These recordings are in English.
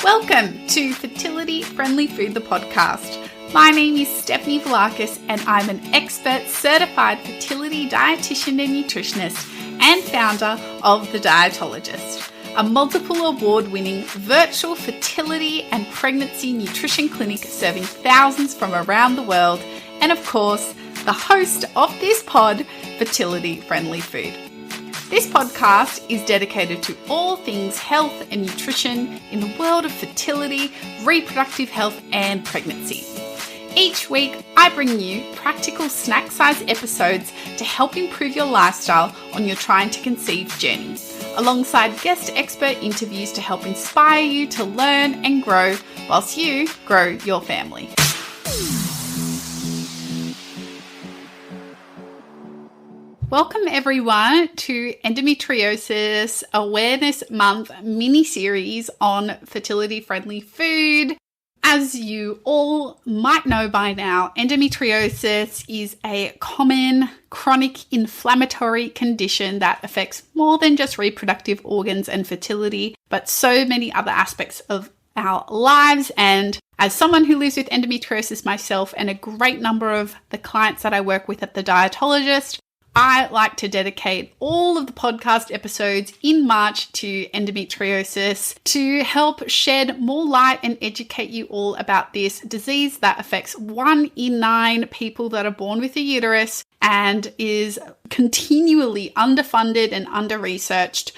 Welcome to Fertility Friendly Food, the podcast. My name is Stephanie Vlakis and I'm an expert certified fertility dietitian and nutritionist and founder of The Dietologist, a multiple award-winning virtual fertility and pregnancy nutrition clinic serving thousands from around the world, and of course, the host of this pod, Fertility Friendly Food. This podcast is dedicated to all things health and nutrition in the world of fertility, reproductive health, and pregnancy. Each week, I bring you practical snack-sized episodes to help improve your lifestyle on your trying to conceive journey, alongside guest expert interviews to help inspire you to learn and grow whilst you grow your family. Welcome everyone to Endometriosis Awareness Month mini-series on fertility friendly food. As you all might know by now, endometriosis is a common chronic inflammatory condition that affects more than just reproductive organs and fertility, but so many other aspects of our lives. And as someone who lives with endometriosis myself and a great number of the clients that I work with at The Dietologist, I like to dedicate all of the podcast episodes in March to endometriosis to help shed more light and educate you all about this disease that affects 1 in 9 people that are born with a uterus and is continually underfunded and under-researched,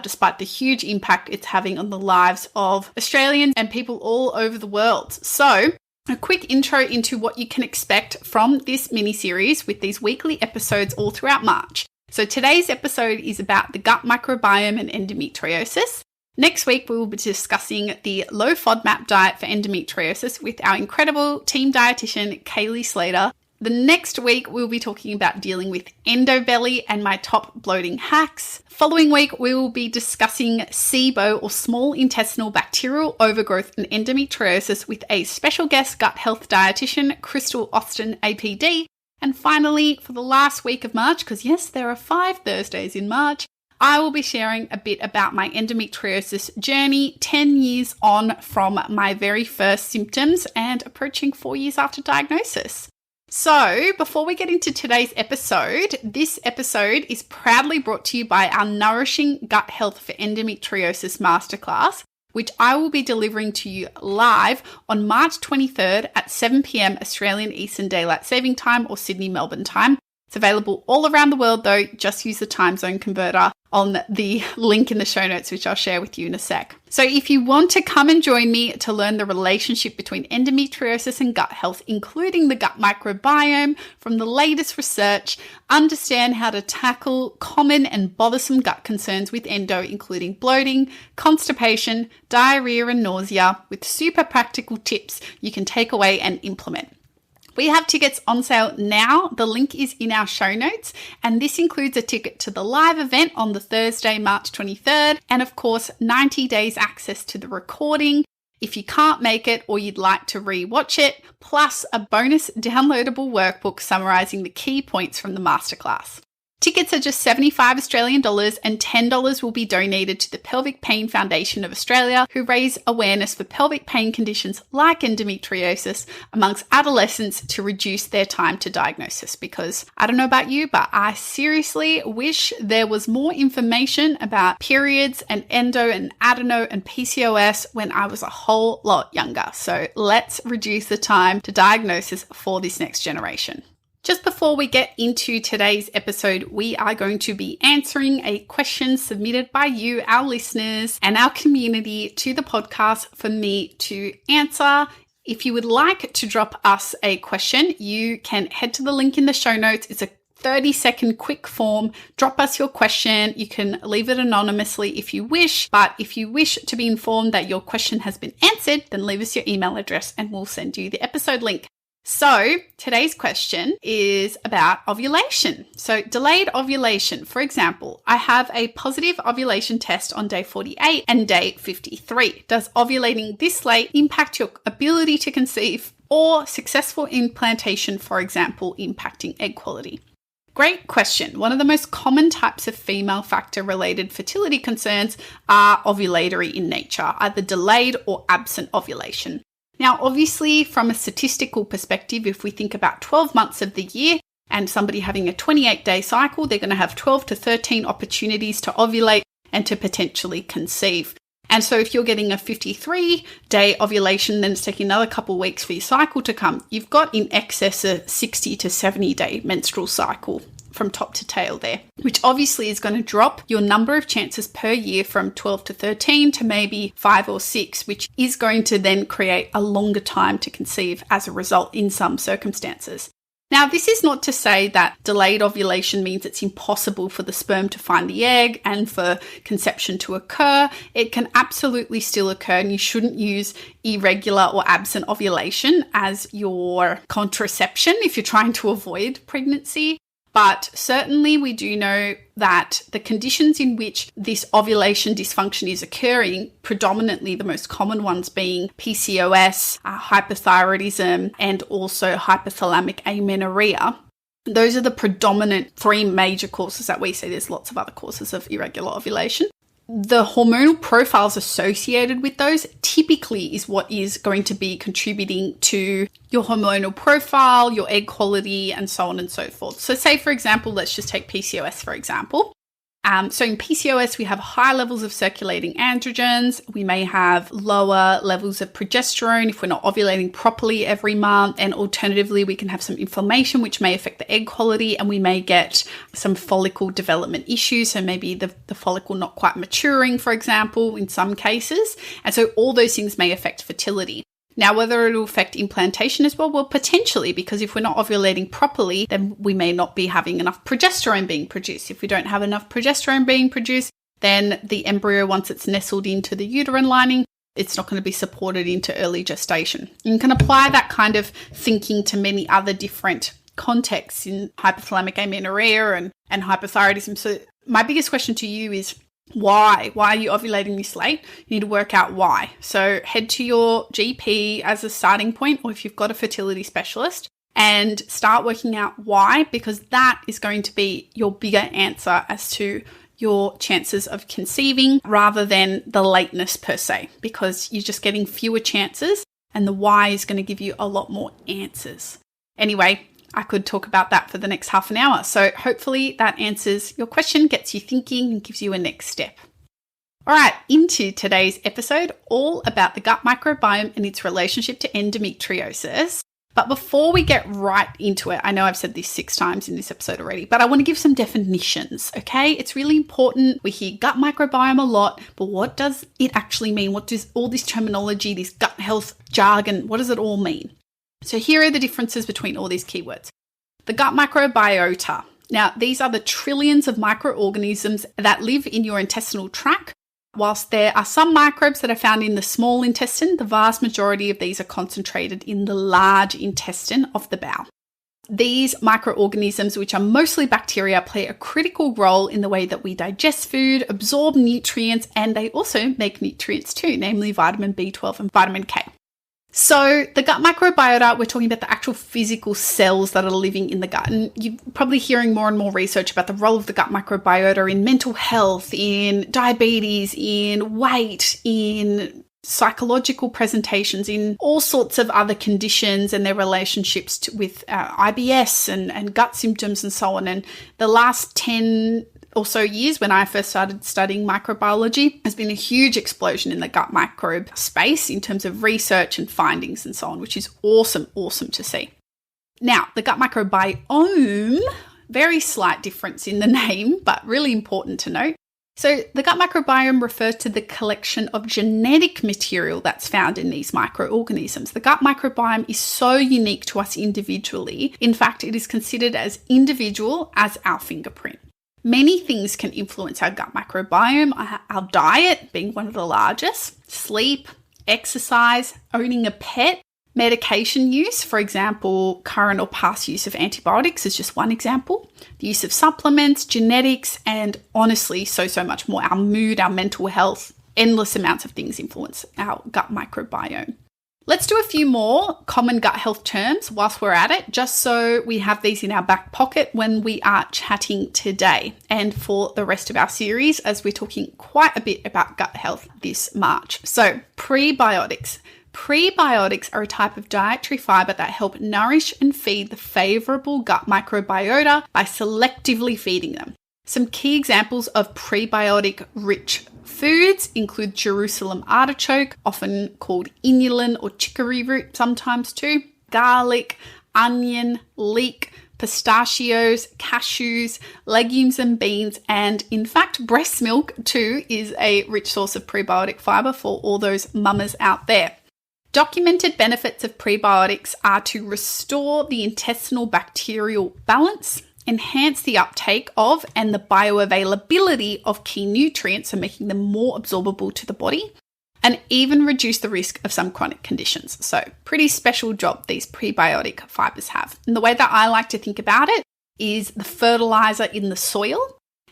despite the huge impact it's having on the lives of Australians and people all over the world. So, a quick intro into what you can expect from this mini-series with these weekly episodes all throughout March. So today's episode is about the gut microbiome and endometriosis. Next week, we will be discussing the low FODMAP diet for endometriosis with our incredible team dietitian, Kaylee Slater. The next week, we'll be talking about dealing with endobelly and my top bloating hacks. Following week, we will be discussing SIBO or small intestinal bacterial overgrowth and endometriosis with a special guest gut health dietitian, Crystal Austin, APD. And finally, for the last week of March, because yes, there are 5 Thursdays in March, I will be sharing a bit about my endometriosis journey 10 years on from my very first symptoms and approaching 4 years after diagnosis. So, before we get into today's episode, this episode is proudly brought to you by our Nourishing Gut Health for Endometriosis Masterclass, which I will be delivering to you live on March 23rd at 7 p.m. Australian Eastern Daylight Saving Time or Sydney Melbourne time. It's available all around the world though, just use the time zone converter on the link in the show notes, which I'll share with you in a sec. So if you want to come and join me to learn the relationship between endometriosis and gut health, including the gut microbiome from the latest research, understand how to tackle common and bothersome gut concerns with endo, including bloating, constipation, diarrhea, and nausea, with super practical tips you can take away and implement. We have tickets on sale now. The link is in our show notes, and this includes a ticket to the live event on the Thursday, March 23rd, and of course, 90 days access to the recording if you can't make it or you'd like to re-watch it, plus a bonus downloadable workbook summarizing the key points from the masterclass. Tickets are just $75 Australian dollars and $10 will be donated to the Pelvic Pain Foundation of Australia, who raise awareness for pelvic pain conditions like endometriosis amongst adolescents to reduce their time to diagnosis. Because I don't know about you, but I seriously wish there was more information about periods and endo and adeno and PCOS when I was a whole lot younger. So let's reduce the time to diagnosis for this next generation. Just before we get into today's episode, we are going to be answering a question submitted by you, our listeners, and our community to the podcast for me to answer. If you would like to drop us a question, you can head to the link in the show notes. It's a 30-second quick form. Drop us your question. You can leave it anonymously if you wish, but if you wish to be informed that your question has been answered, then leave us your email address and we'll send you the episode link. So today's question is about ovulation. So delayed ovulation, for example, I have a positive ovulation test on day 48 and day 53. Does ovulating this late impact your ability to conceive or successful implantation, for example, impacting egg quality? Great question. One of the most common types of female factor-related fertility concerns are ovulatory in nature, either delayed or absent ovulation. Now, obviously, from a statistical perspective, if we think about 12 months of the year and somebody having a 28-day cycle, they're going to have 12 to 13 opportunities to ovulate and to potentially conceive. And so if you're getting a 53-day ovulation, then it's taking another couple of weeks for your cycle to come, you've got in excess a 60 to 70-day menstrual cycle from top to tail there, which obviously is going to drop your number of chances per year from 12 to 13 to maybe 5 or 6, which is going to then create a longer time to conceive as a result in some circumstances. Now, this is not to say that delayed ovulation means it's impossible for the sperm to find the egg and for conception to occur. It can absolutely still occur, and you shouldn't use irregular or absent ovulation as your contraception if you're trying to avoid pregnancy. But certainly we do know that the conditions in which this ovulation dysfunction is occurring, predominantly the most common ones being PCOS, hypothyroidism, and also hypothalamic amenorrhea. Those are the predominant 3 major causes that we see. There's lots of other causes of irregular ovulation. The hormonal profiles associated with those typically is what is going to be contributing to your hormonal profile, your egg quality, and so on and so forth. So say, for example, let's just take PCOS, for example. So in PCOS, we have high levels of circulating androgens. We may have lower levels of progesterone if we're not ovulating properly every month. And alternatively, we can have some inflammation, which may affect the egg quality, and we may get some follicle development issues. So maybe the follicle not quite maturing, for example, in some cases. And so all those things may affect fertility. Now, whether it will affect implantation as well potentially, because if we're not ovulating properly, then we may not be having enough progesterone being produced. If we don't have enough progesterone being produced, then the embryo, once it's nestled into the uterine lining, it's not going to be supported into early gestation. You can apply that kind of thinking to many other different contexts in hypothalamic amenorrhea and hypothyroidism. So my biggest question to you is, why? Why are you ovulating this late? You need to work out why. So head to your GP as a starting point, or if you've got a fertility specialist, and start working out why, because that is going to be your bigger answer as to your chances of conceiving rather than the lateness per se, because you're just getting fewer chances and the why is going to give you a lot more answers. Anyway, I could talk about that for the next half an hour. So hopefully that answers your question, gets you thinking, and gives you a next step. All right, into today's episode, all about the gut microbiome and its relationship to endometriosis. But before we get right into it, I know I've said this 6 times in this episode already, but I want to give some definitions, okay? It's really important. We hear gut microbiome a lot, but what does it actually mean? What does all this terminology, this gut health jargon, what does it all mean? So here are the differences between all these keywords. The gut microbiota. Now, these are the trillions of microorganisms that live in your intestinal tract. Whilst there are some microbes that are found in the small intestine, the vast majority of these are concentrated in the large intestine of the bowel. These microorganisms, which are mostly bacteria, play a critical role in the way that we digest food, absorb nutrients, and they also make nutrients too, namely vitamin B12 and vitamin K. So the gut microbiota, we're talking about the actual physical cells that are living in the gut. And you're probably hearing more and more research about the role of the gut microbiota in mental health, in diabetes, in weight, in psychological presentations, in all sorts of other conditions and their relationships with IBS and gut symptoms and so on. And the last 10 or so years, when I first started studying microbiology, has been a huge explosion in the gut microbe space in terms of research and findings and so on, which is awesome to see. Now, the gut microbiome, very slight difference in the name, but really important to note. So the gut microbiome refers to the collection of genetic material that's found in these microorganisms. The gut microbiome is so unique to us individually. In fact, it is considered as individual as our fingerprint. Many things can influence our gut microbiome, our diet being one of the largest, sleep, exercise, owning a pet, medication use, for example, current or past use of antibiotics is just one example, the use of supplements, genetics, and honestly, so much more. Our mood, our mental health, endless amounts of things influence our gut microbiome. Let's do a few more common gut health terms whilst we're at it, just so we have these in our back pocket when we are chatting today and for the rest of our series, as we're talking quite a bit about gut health this March. So, prebiotics. Prebiotics are a type of dietary fiber that help nourish and feed the favorable gut microbiota by selectively feeding them. Some key examples of prebiotic-rich foods include Jerusalem artichoke, often called inulin or chicory root sometimes too, garlic, onion, leek, pistachios, cashews, legumes and beans, and in fact, breast milk too is a rich source of prebiotic fiber for all those mamas out there. Documented benefits of prebiotics are to restore the intestinal bacterial balance, enhance the uptake of and the bioavailability of key nutrients, so making them more absorbable to the body, and even reduce the risk of some chronic conditions. So pretty special job these prebiotic fibers have. And the way that I like to think about it is the fertilizer in the soil,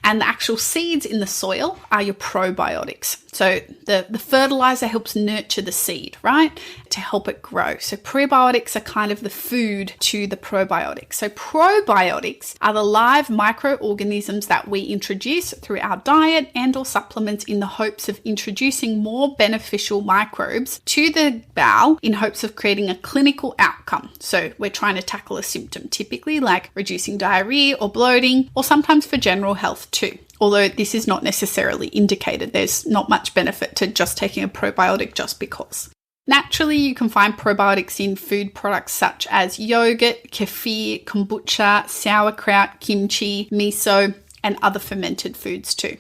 and the actual seeds in the soil are your probiotics. So the fertilizer helps nurture the seed, right? To help it grow. So prebiotics are kind of the food to the probiotics. So probiotics are the live microorganisms that we introduce through our diet and or supplements in the hopes of introducing more beneficial microbes to the bowel in hopes of creating a clinical outcome. So we're trying to tackle a symptom, typically like reducing diarrhea or bloating, or sometimes for general health too. Although this is not necessarily indicated. There's not much benefit to just taking a probiotic just because. Naturally, you can find probiotics in food products such as yogurt, kefir, kombucha, sauerkraut, kimchi, miso, and other fermented foods too.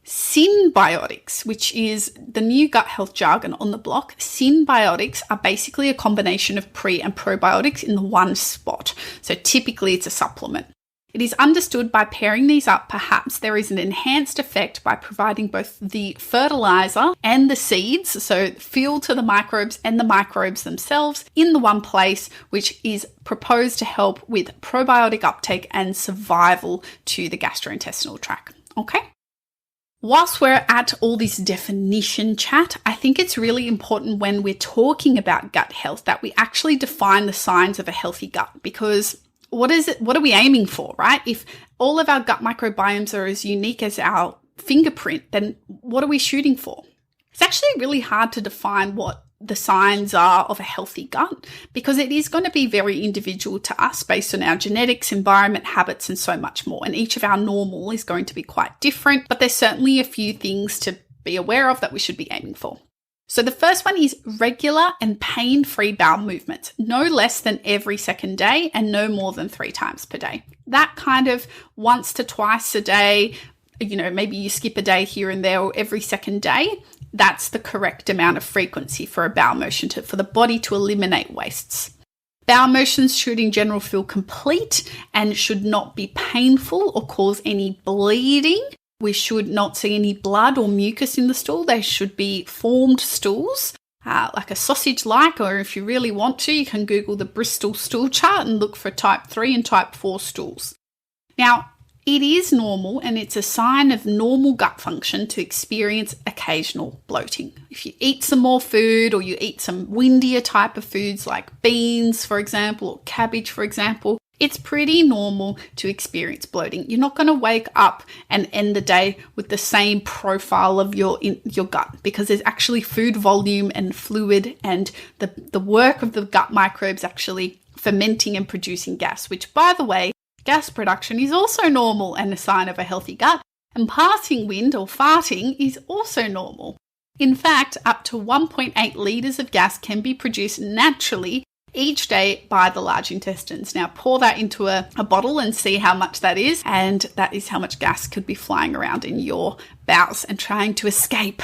Synbiotics, which is the new gut health jargon on the block. Synbiotics are basically a combination of pre and probiotics in the one spot. So typically it's a supplement. It is understood by pairing these up, perhaps there is an enhanced effect by providing both the fertilizer and the seeds, so fuel to the microbes and the microbes themselves in the one place, which is proposed to help with probiotic uptake and survival to the gastrointestinal tract. Okay? Whilst we're at all this definition chat, I think it's really important when we're talking about gut health that we actually define the signs of a healthy gut, because what are we aiming for, right? If all of our gut microbiomes are as unique as our fingerprint, then what are we shooting for? It's actually really hard to define what the signs are of a healthy gut, because it is going to be very individual to us based on our genetics, environment, habits, and so much more. And each of our normal is going to be quite different, but there's certainly a few things to be aware of that we should be aiming for. So the first one is regular and pain-free bowel movements, no less than every second day and no more than 3 times per day. That kind of once to twice a day, maybe you skip a day here and there, or every second day, that's the correct amount of frequency for a bowel motion for the body to eliminate wastes. Bowel motions should in general feel complete and should not be painful or cause any bleeding. We should not see any blood or mucus in the stool. They should be formed stools, like a sausage-like, or if you really want to, you can Google the Bristol stool chart and look for type 3 and type 4 stools. Now, it is normal and it's a sign of normal gut function to experience occasional bloating. If you eat some more food, or you eat some windier type of foods like beans, for example, or cabbage, for example, it's pretty normal to experience bloating. You're not going to wake up and end the day with the same profile of your gut, because there's actually food volume and fluid, and the work of the gut microbes actually fermenting and producing gas, which, by the way, gas production is also normal and a sign of a healthy gut, and passing wind or farting is also normal. In fact, up to 1.8 litres of gas can be produced naturally each day by the large intestines. Now pour that into a bottle and see how much that is, and that is how much gas could be flying around in your bowels and trying to escape.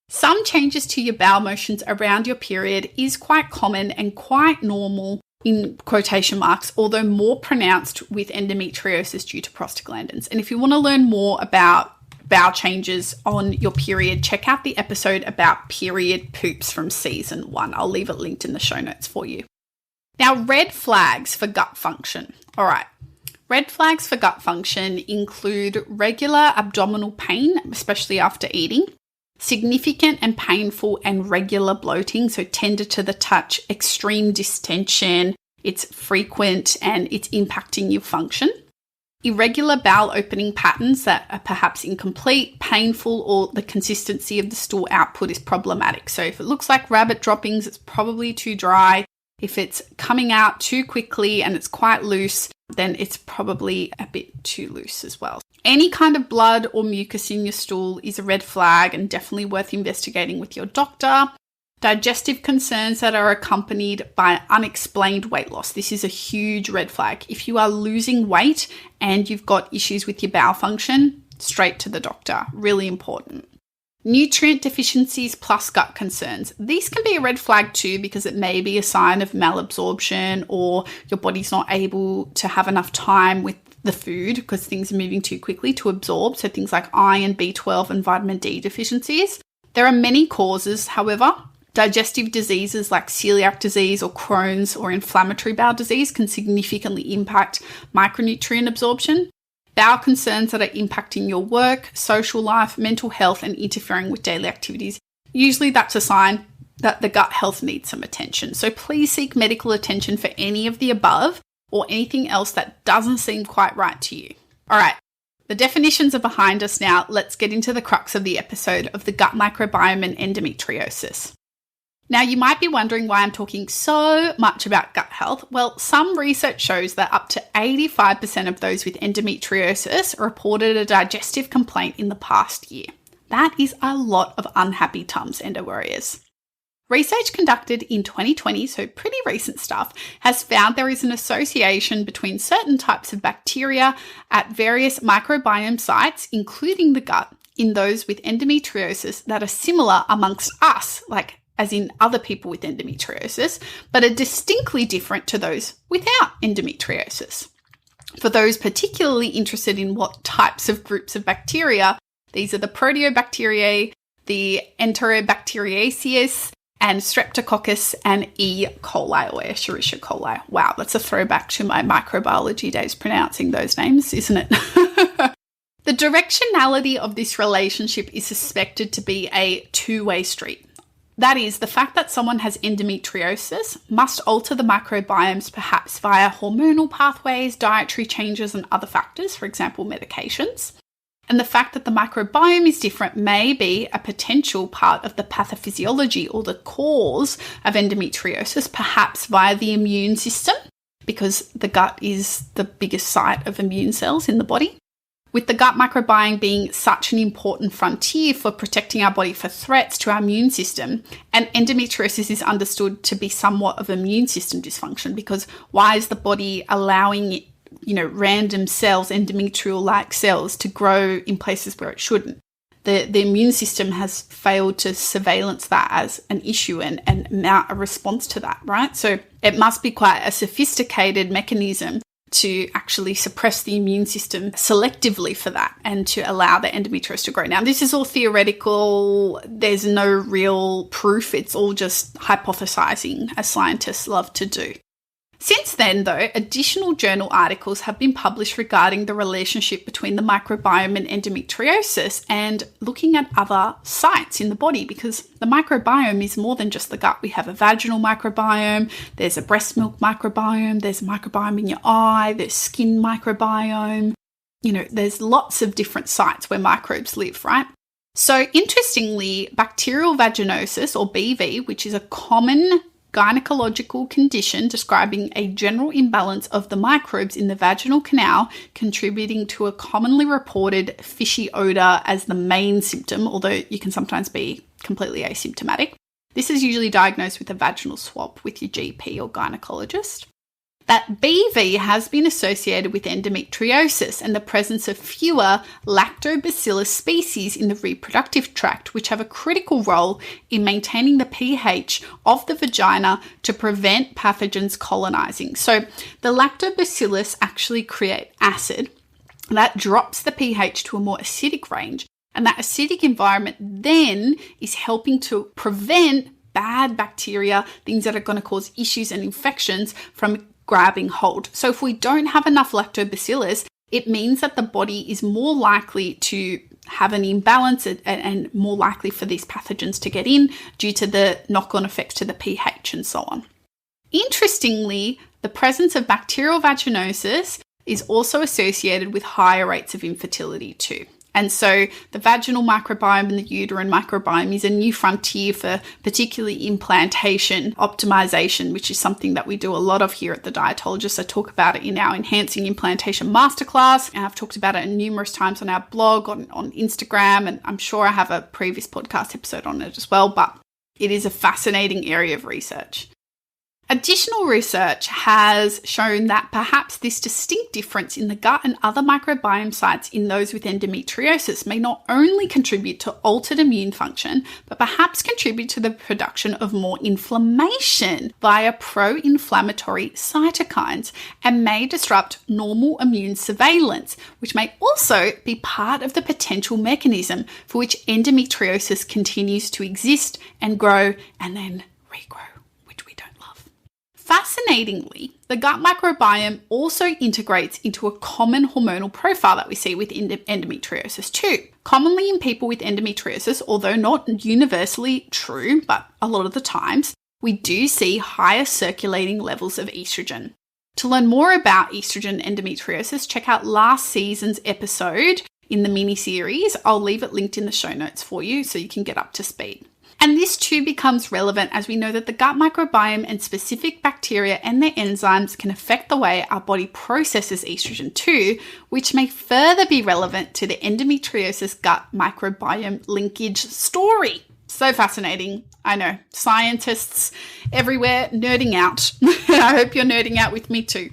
Some changes to your bowel motions around your period is quite common and quite normal in quotation marks, although more pronounced with endometriosis due to prostaglandins. And if you want to learn more about bowel changes on your period, check out the episode about period poops from season 1. I'll leave it linked in the show notes for you. Now, red flags for gut function. All right. Red flags for gut function include regular abdominal pain, especially after eating, significant and painful and regular bloating, so tender to the touch, extreme distension, it's frequent and it's impacting your function. Irregular bowel opening patterns that are perhaps incomplete, painful, or the consistency of the stool output is problematic. So if it looks like rabbit droppings, it's probably too dry. If it's coming out too quickly and it's quite loose, then it's probably a bit too loose as well. Any kind of blood or mucus in your stool is a red flag and definitely worth investigating with your doctor. Digestive concerns that are accompanied by unexplained weight loss. This is a huge red flag. If you are losing weight and you've got issues with your bowel function, straight to the doctor. Really important. Nutrient deficiencies plus gut concerns. These can be a red flag too because it may be a sign of malabsorption or your body's not able to have enough time with the food because things are moving too quickly to absorb. So things like iron, B12 and vitamin D deficiencies. There are many causes, however. Digestive diseases like celiac disease or Crohn's or inflammatory bowel disease can significantly impact micronutrient absorption. Bowel concerns that are impacting your work, social life, mental health, and interfering with daily activities. Usually that's a sign that the gut health needs some attention. So please seek medical attention for any of the above or anything else that doesn't seem quite right to you. All right, the definitions are behind us now. Let's get into the crux of the episode of the gut microbiome and endometriosis. Now, you might be wondering why I'm talking so much about gut health. Well, some research shows that up to 85% of those with endometriosis reported a digestive complaint in the past year. That is a lot of unhappy tums, endo warriors. Research conducted in 2020, so pretty recent stuff, has found there is an association between certain types of bacteria at various microbiome sites, including the gut, in those with endometriosis that are similar amongst us, like as in other people with endometriosis, but are distinctly different to those without endometriosis. For those particularly interested in what types of groups of bacteria, these are the Proteobacteriaceae, the Enterobacteriaceae, and Streptococcus and E. coli or Escherichia coli. Wow, that's a throwback to my microbiology days pronouncing those names, isn't it? The directionality of this relationship is suspected to be a two-way street. That is, the fact that someone has endometriosis must alter the microbiomes perhaps via hormonal pathways, dietary changes, and other factors, for example, medications. And the fact that the microbiome is different may be a potential part of the pathophysiology or the cause of endometriosis, perhaps via the immune system, because the gut is the biggest site of immune cells in the body. With the gut microbiome being such an important frontier for protecting our body for threats to our immune system, and endometriosis is understood to be somewhat of immune system dysfunction, because why is the body allowing, random cells, endometrial-like cells, to grow in places where it shouldn't? The immune system has failed to surveillance that as an issue and mount a response to that, right? So it must be quite a sophisticated mechanism to actually suppress the immune system selectively for that and to allow the endometriosis to grow. Now, this is all theoretical. There's no real proof. It's all just hypothesizing, as scientists love to do. Since then, though, additional journal articles have been published regarding the relationship between the microbiome and endometriosis and looking at other sites in the body, because the microbiome is more than just the gut. We have a vaginal microbiome, there's a breast milk microbiome, there's a microbiome in your eye, there's skin microbiome. There's lots of different sites where microbes live, right? So interestingly, bacterial vaginosis, or BV, which is a common gynecological condition describing a general imbalance of the microbes in the vaginal canal, contributing to a commonly reported fishy odor as the main symptom, although you can sometimes be completely asymptomatic. This is usually diagnosed with a vaginal swab with your GP or gynecologist. That BV has been associated with endometriosis and the presence of fewer lactobacillus species in the reproductive tract, which have a critical role in maintaining the pH of the vagina to prevent pathogens colonizing. So the lactobacillus actually create acid that drops the pH to a more acidic range, and that acidic environment then is helping to prevent bad bacteria, things that are going to cause issues and infections, from grabbing hold. So if we don't have enough lactobacillus, it means that the body is more likely to have an imbalance and more likely for these pathogens to get in due to the knock-on effects to the pH and so on. Interestingly, the presence of bacterial vaginosis is also associated with higher rates of infertility too. And so the vaginal microbiome and the uterine microbiome is a new frontier for particularly implantation optimization, which is something that we do a lot of here at The Dietologist. I talk about it in our Enhancing Implantation Masterclass, and I've talked about it numerous times on our blog, on Instagram, and I'm sure I have a previous podcast episode on it as well, but it is a fascinating area of research. Additional research has shown that perhaps this distinct difference in the gut and other microbiome sites in those with endometriosis may not only contribute to altered immune function, but perhaps contribute to the production of more inflammation via pro-inflammatory cytokines and may disrupt normal immune surveillance, which may also be part of the potential mechanism for which endometriosis continues to exist and grow and then regrow. Fascinatingly, the gut microbiome also integrates into a common hormonal profile that we see with endometriosis too. Commonly in people with endometriosis, although not universally true, but a lot of the times, we do see higher circulating levels of estrogen. To learn more about estrogen endometriosis, check out last season's episode in the mini-series. I'll leave it linked in the show notes for you so you can get up to speed. And this too becomes relevant as we know that the gut microbiome and specific bacteria and their enzymes can affect the way our body processes estrogen too, which may further be relevant to the endometriosis gut microbiome linkage story. So fascinating. I know, scientists everywhere nerding out. I hope you're nerding out with me too.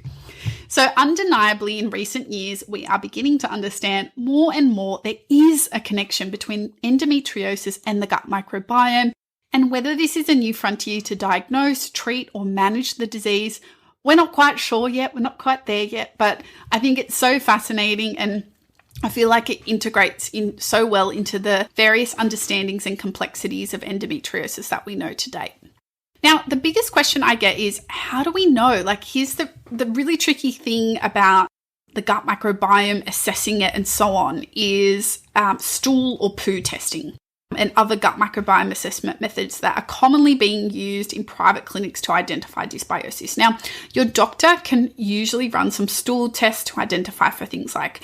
So undeniably, in recent years, we are beginning to understand more and more there is a connection between endometriosis and the gut microbiome, and whether this is a new frontier to diagnose, treat, or manage the disease, we're not quite sure yet. We're not quite there yet, but I think it's so fascinating, and I feel like it integrates in so well into the various understandings and complexities of endometriosis that we know to date. Now, the biggest question I get is, how do we know? Like, here's the really tricky thing about the gut microbiome, assessing it and so on, is stool or poo testing and other gut microbiome assessment methods that are commonly being used in private clinics to identify dysbiosis. Now, your doctor can usually run some stool tests to identify for things like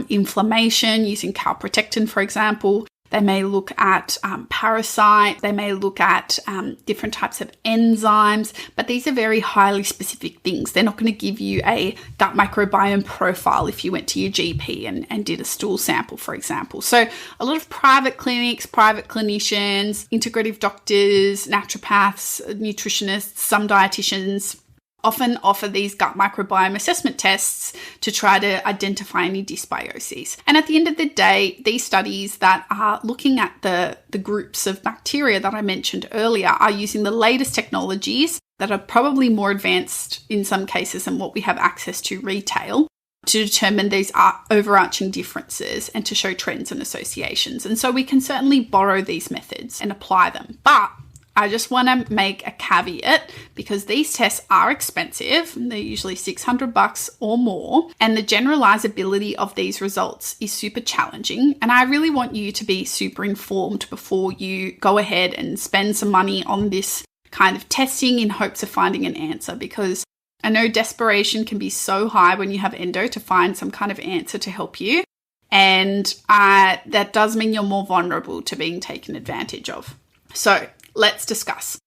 inflammation using calprotectin, for example. They may look at parasites, they may look at different types of enzymes, but these are very highly specific things. They're not going to give you a gut microbiome profile if you went to your GP and did a stool sample, for example. So a lot of private clinics, private clinicians, integrative doctors, naturopaths, nutritionists, some dietitians often offer these gut microbiome assessment tests to try to identify any dysbioses. And at the end of the day, these studies that are looking at the groups of bacteria that I mentioned earlier are using the latest technologies that are probably more advanced in some cases than what we have access to retail, to determine these are overarching differences and to show trends and associations. And so we can certainly borrow these methods and apply them. But I just want to make a caveat, because these tests are expensive. They're usually $600 or more, and the generalizability of these results is super challenging. And I really want you to be super informed before you go ahead and spend some money on this kind of testing in hopes of finding an answer, because I know desperation can be so high when you have endo to find some kind of answer to help you. And that does mean you're more vulnerable to being taken advantage of. So let's discuss.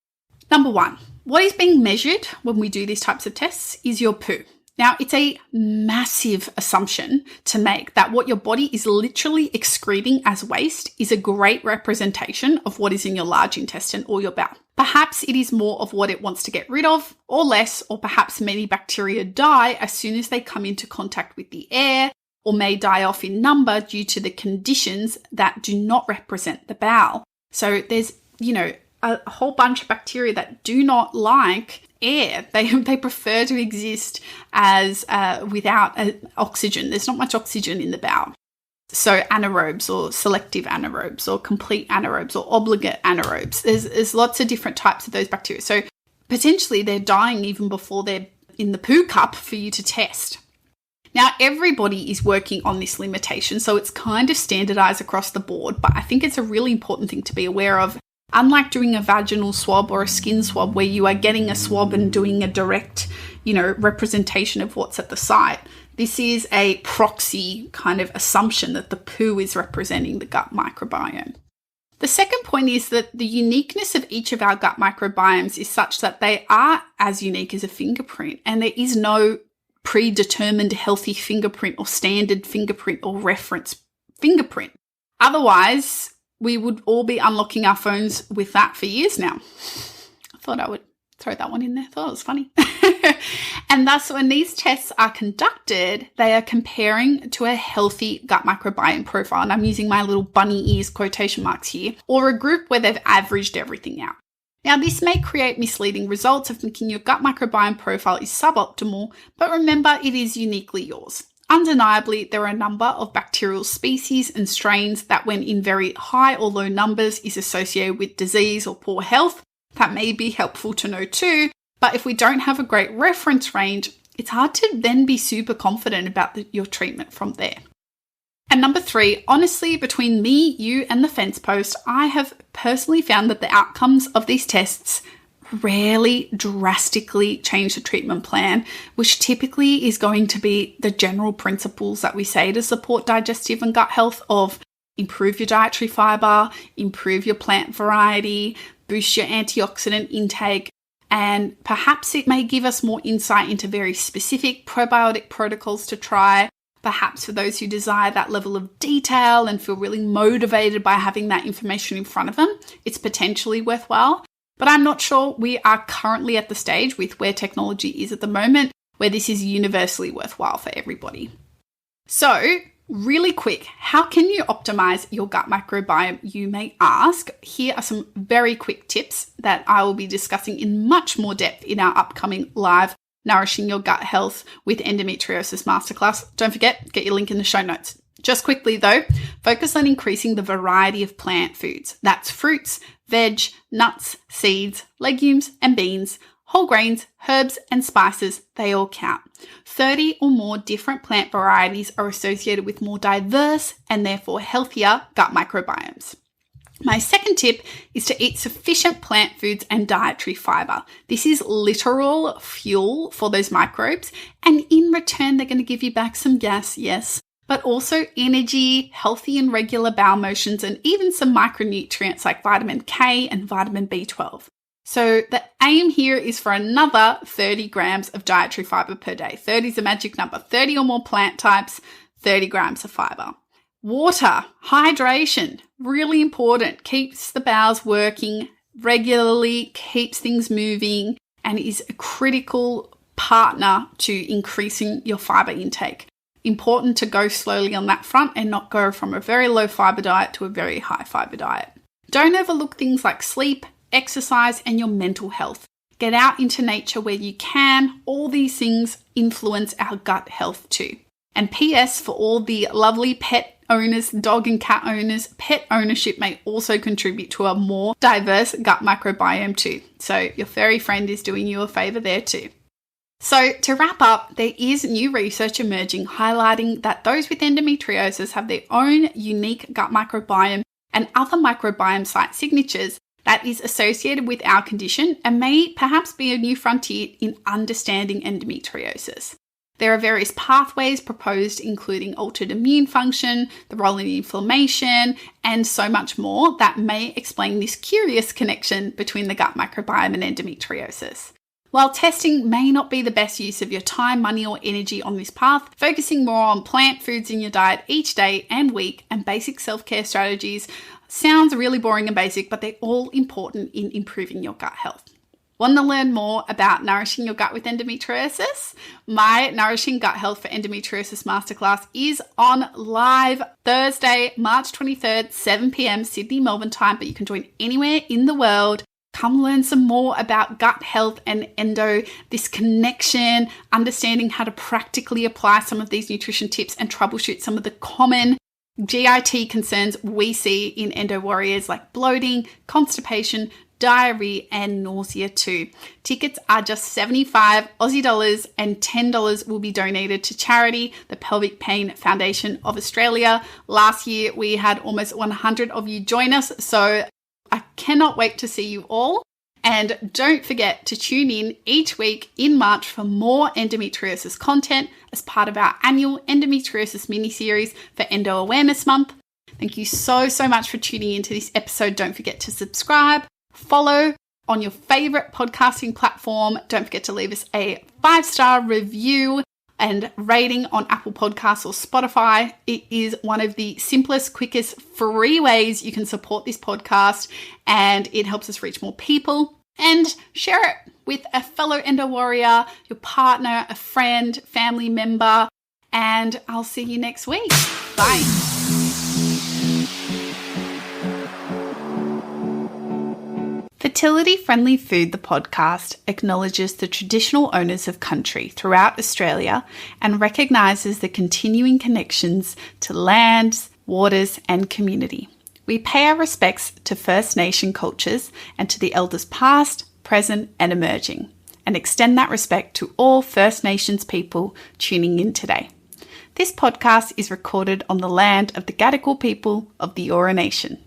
Number one, what is being measured when we do these types of tests is your poo. Now, it's a massive assumption to make that what your body is literally excreting as waste is a great representation of what is in your large intestine or your bowel. Perhaps it is more of what it wants to get rid of, or less, or perhaps many bacteria die as soon as they come into contact with the air, or may die off in number due to the conditions that do not represent the bowel. So there's, a whole bunch of bacteria that do not like air. They prefer to exist as without oxygen. There's not much oxygen in the bowel. So anaerobes or selective anaerobes or complete anaerobes or obligate anaerobes. There's lots of different types of those bacteria. So potentially they're dying even before they're in the poo cup for you to test. Now, everybody is working on this limitation, so it's kind of standardized across the board, but I think it's a really important thing to be aware of. Unlike doing a vaginal swab or a skin swab where you are getting a swab and doing a direct, representation of what's at the site, this is a proxy kind of assumption that the poo is representing the gut microbiome. The second point is that the uniqueness of each of our gut microbiomes is such that they are as unique as a fingerprint, and there is no predetermined healthy fingerprint or standard fingerprint or reference fingerprint. Otherwise, we would all be unlocking our phones with that for years now. I thought I would throw that one in there. I thought it was funny. And thus, when these tests are conducted, they are comparing to a healthy gut microbiome profile. And I'm using my little bunny ears quotation marks here, or a group where they've averaged everything out. Now, this may create misleading results of thinking your gut microbiome profile is suboptimal, but remember, it is uniquely yours. Undeniably, there are a number of bacterial species and strains that, when in very high or low numbers, is associated with disease or poor health. That may be helpful to know too, but if we don't have a great reference range, it's hard to then be super confident about your treatment from there. And number 3, honestly, between me, you, and the fence post, I have personally found that the outcomes of these tests rarely drastically change the treatment plan, which typically is going to be the general principles that we say to support digestive and gut health of improve your dietary fiber, improve your plant variety, boost your antioxidant intake, and perhaps it may give us more insight into very specific probiotic protocols to try. Perhaps for those who desire that level of detail and feel really motivated by having that information in front of them, it's potentially worthwhile. But I'm not sure we are currently at the stage with where technology is at the moment where this is universally worthwhile for everybody. So, really quick, how can you optimize your gut microbiome, you may ask? Here are some very quick tips that I will be discussing in much more depth in our upcoming live Nourishing Your Gut Health with Endometriosis Masterclass. Don't forget, get your link in the show notes. Just quickly though, focus on increasing the variety of plant foods. That's fruits, veg, nuts, seeds, legumes and beans, whole grains, herbs and spices, they all count. 30 or more different plant varieties are associated with more diverse and therefore healthier gut microbiomes. My second tip is to eat sufficient plant foods and dietary fiber. This is literal fuel for those microbes, and in return, they're going to give you back some gas, yes, but also energy, healthy and regular bowel motions, and even some micronutrients like vitamin K and vitamin B12. So the aim here is for another 30 grams of dietary fiber per day. 30 is a magic number. 30 or more plant types, 30 grams of fiber. Water, hydration, really important. Keeps the bowels working regularly, keeps things moving, and is a critical partner to increasing your fiber intake. Important to go slowly on that front and not go from a very low fiber diet to a very high fiber diet. Don't overlook things like sleep, exercise, and your mental health. Get out into nature where you can. All these things influence our gut health too. And P.S. for all the lovely pet owners, dog and cat owners, pet ownership may also contribute to a more diverse gut microbiome too. So your furry friend is doing you a favor there too. So to wrap up, there is new research emerging highlighting that those with endometriosis have their own unique gut microbiome and other microbiome site signatures that is associated with our condition and may perhaps be a new frontier in understanding endometriosis. There are various pathways proposed, including altered immune function, the role in inflammation, and so much more that may explain this curious connection between the gut microbiome and endometriosis. While testing may not be the best use of your time, money, or energy on this path, focusing more on plant foods in your diet each day and week and basic self-care strategies sounds really boring and basic, but they're all important in improving your gut health. Want to learn more about nourishing your gut with endometriosis? My Nourishing Gut Health for Endometriosis Masterclass is on live Thursday, March 23rd, 7 p.m. Sydney, Melbourne time, but you can join anywhere in the world. Come learn some more about gut health and endo, this connection, understanding how to practically apply some of these nutrition tips and troubleshoot some of the common GIT concerns we see in endo warriors like bloating, constipation, diarrhea and nausea too. Tickets are just 75 Aussie dollars and $10 will be donated to charity, the Pelvic Pain Foundation of Australia. Last year, we had almost 100 of you join us, so I cannot wait to see you all. And don't forget to tune in each week in March for more endometriosis content as part of our annual endometriosis mini-series for Endo Awareness Month. Thank you so much for tuning into this episode. Don't forget to subscribe, follow on your favorite podcasting platform. Don't forget to leave us a 5-star review and rating on Apple Podcasts or Spotify. It is one of the simplest, quickest, free ways you can support this podcast, and it helps us reach more people. And share it with a fellow endo warrior, your partner, a friend, family member, and I'll see you next week. Bye. Fertility Friendly Food, the podcast, acknowledges the traditional owners of country throughout Australia and recognises the continuing connections to lands, waters and community. We pay our respects to First Nation cultures and to the elders past, present and emerging, and extend that respect to all First Nations people tuning in today. This podcast is recorded on the land of the Gadigal people of the Eora Nation.